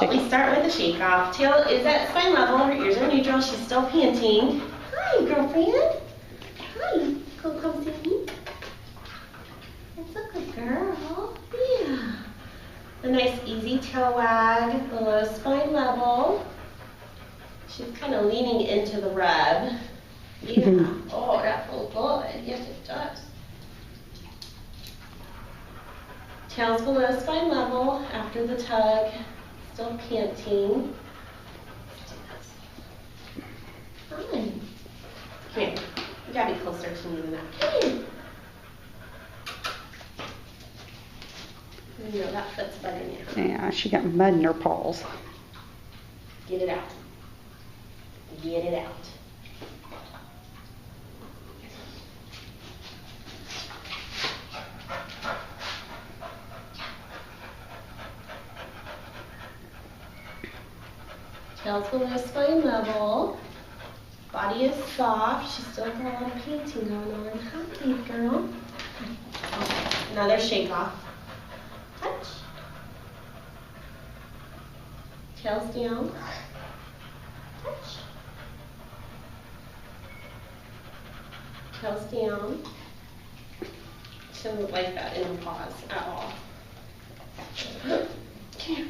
we start with a shake off. Tail is at spine level, her ears are neutral, she's still panting. Hi, girlfriend. Hi, come see me. That's a good girl. Yeah. A nice easy tail wag, below spine level. She's kind of leaning into the rub. Yeah. Oh, that feels good. Yes, it does. Tail's below spine level after the tug. Still panting. Fine. Come here. You gotta be closer to me than that. Come here. You know that fits better now. Yeah, she got mud in her paws. Get it out. Get it out. Tail's below spine level. Body is soft. She's still got a lot of panting going on. Hi, girl. Okay. Another shake off. Touch. Tail's down. Touch. Tail's down. She doesn't like that in the paws at all. Come here.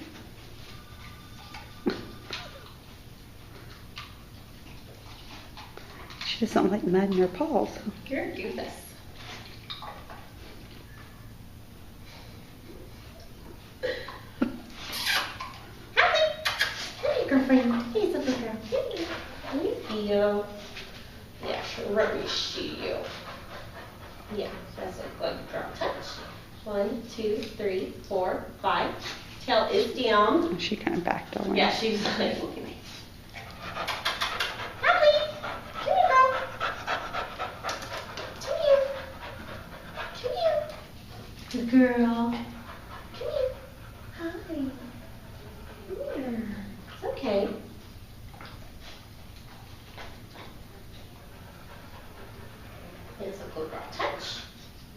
She doesn't like mud in her paws. You're a goofus. Hey, girlfriend. Hey, it's a good girl. Hey, let me feel. Yeah, let me see you. Yeah, that's a good girl. Touch. 1, 2, 3, 4, 5. Tail is down. She kind of backed away. Yeah, she's like, look at me. Good girl. Come here. Hi. Come here. It's okay. It's a good girl. Touch.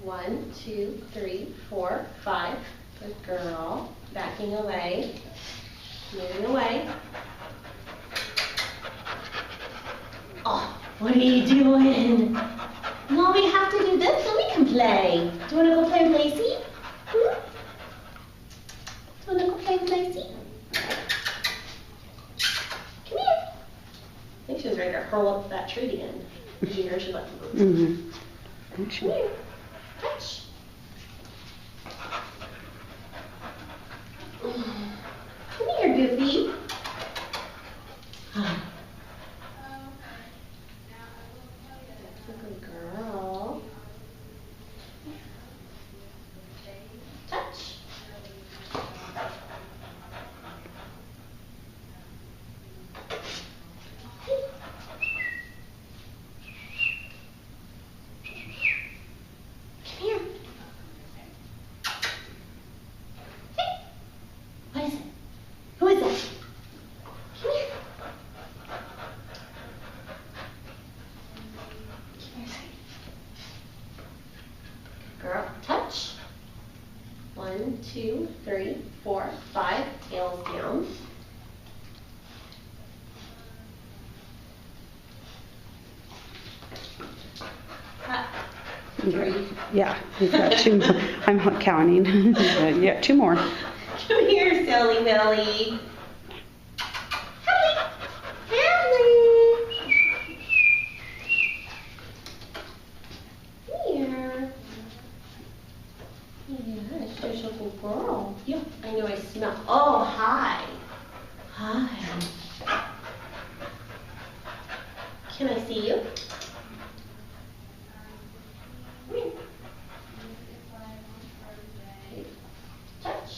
1, 2, 3, 4, 5. Good girl. Backing away. Moving away. Oh, what are you doing? No, we have to do this so we can play. Do you want to go play with Lacey? Hmm? Do you want to go play with Lacey? Come here. I think she was ready to hurl up that tree again. Did you hear? She like, Mm-hmm. Come here. Touch. Come here, Goofy. Good girl. Touch. Come here. Hey. What is it? Who is that? Come here. Girl, touch. 1, 2, 3, 4, 5. Tails down. Cut. 3. Yeah, you've got 2 more. I'm not counting. But yeah, 2 more. Come here, silly Billy. Hallie. Hallie. Here. Yeah, she's a good girl. Yeah, I know I smell. Oh, hi. Hi. Can I see you? Come here. Touch.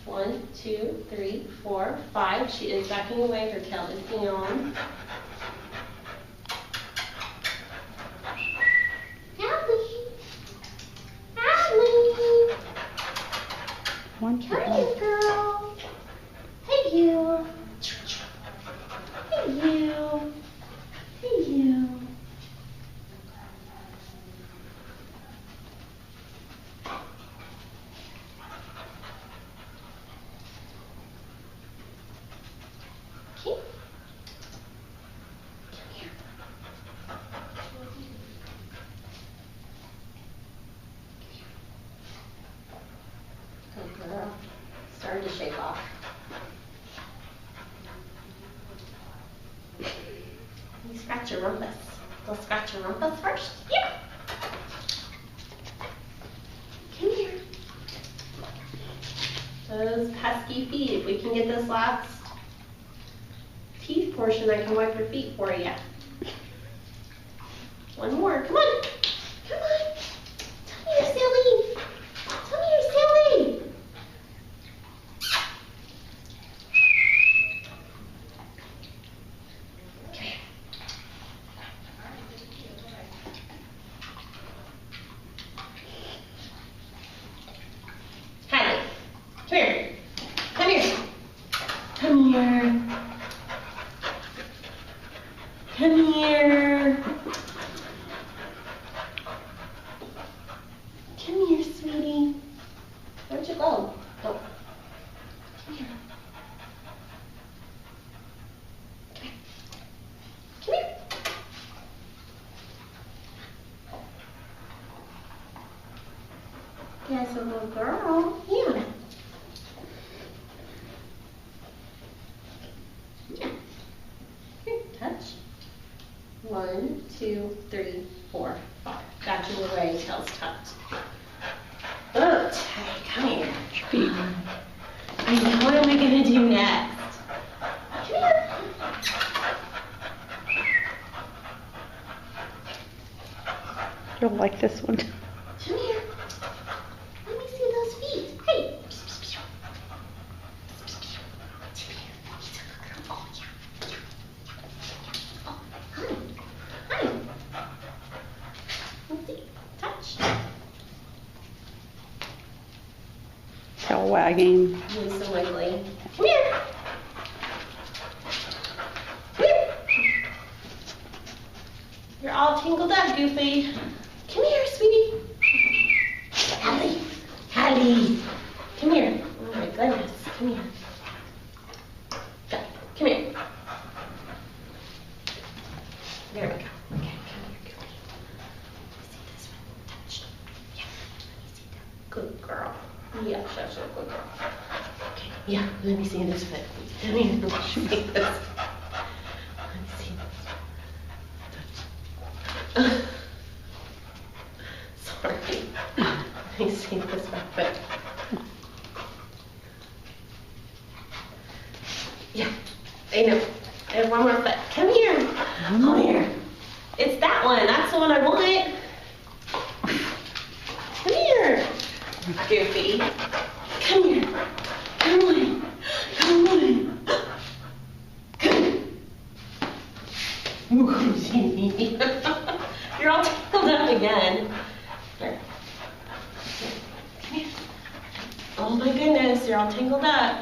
1, 2, 3, 4, 5. She is backing away. Her tail is down. Hallie. Hallie. One Come more. here, girl. Hey, you. Hey, you. Hey, you. off. You scratch your rumpus. Go scratch your rumpus first. Yep. Come here. Those pesky feet. If we can get this last teeth portion, I can wipe your feet for you. One more. Come on. Come on. Tell me you're silly. Tell me you're silly. Come here. Hi. Come here. Come here. Come here. Come here. Come here, sweetie. Where'd you go? Oh. Come here. Come here. Come here. Yes, a little girl. Yeah. Yeah. Here, touch. 1, 2, 3, 4, 5. Got you away, tail's tucked. Okay, come here. Feet. I know, what am I gonna do next? Come here. You'll like this one. Come here. Let me see those feet. Hey. Oh, yeah. Oh, hi. Hi. Let's see. Touch. Tail wagging. Doing some wiggling. Come here. Come here. You're all tangled up, Goofy. Come here, sweetie. Hallie. Hallie. Come here. Oh my goodness. Come here. Go. Come here. There we go. Okay, come here, Goofy. Let me see this one. Touch. Yeah. Let me see that. Good girl. Yeah, that's a good girl. Okay. Yeah, let me see this foot. Come here. Let me see this. Let me see this. Sorry. Let me see this foot. Yeah, I know. I have one more foot. Come here. Come here. It's that one. That's the one I want. Come here. Goofy. Come here. Come on. Come on. Come. You're all tangled up again. Here. Come here. Oh my goodness, you're all tangled up.